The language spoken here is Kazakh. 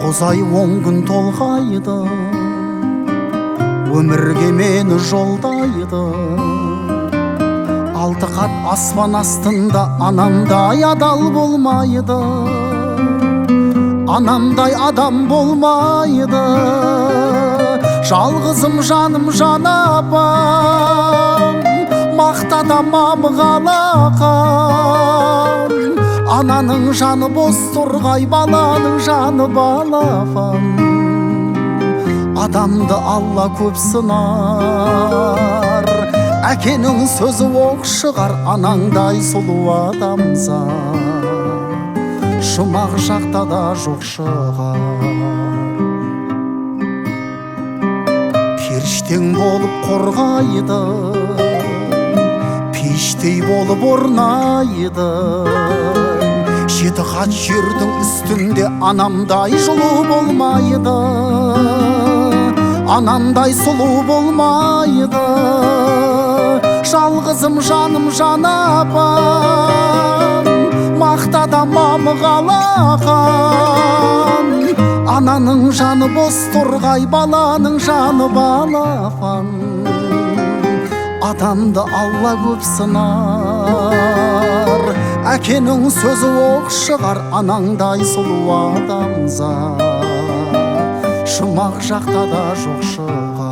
Тозай 10 күн толғайды, өмірге мені жолдайды. 6 қат аспан астында анамдай адал болмайды, анамдай адам болмайды. Жалғызым жаным жан апам, мақтада мамығалақам. Ананың жаны бос тұрғай, баланың жаны балапан. Адамды Алла көп сынар, әкенің сөзі оқ шығар. Анаңдай сұлу адамзат жұмақ жақта да жоқ шығар. Періштең болып қорғайды, пештей болып орнайды. 7 қат жердің үстінде анамдай жылу болмайды, анамдай сұлу болмайды. Жалғызым жаным жан апам, мақтада мамығалақам. Ананың жаны бос тұрғай, баланың жаны балапан. Адамды Алла көп сынар, әкенің сөзі оқ шығар. Анаңдай сұлу адамзат жұмақ жақта да жоқ шығар.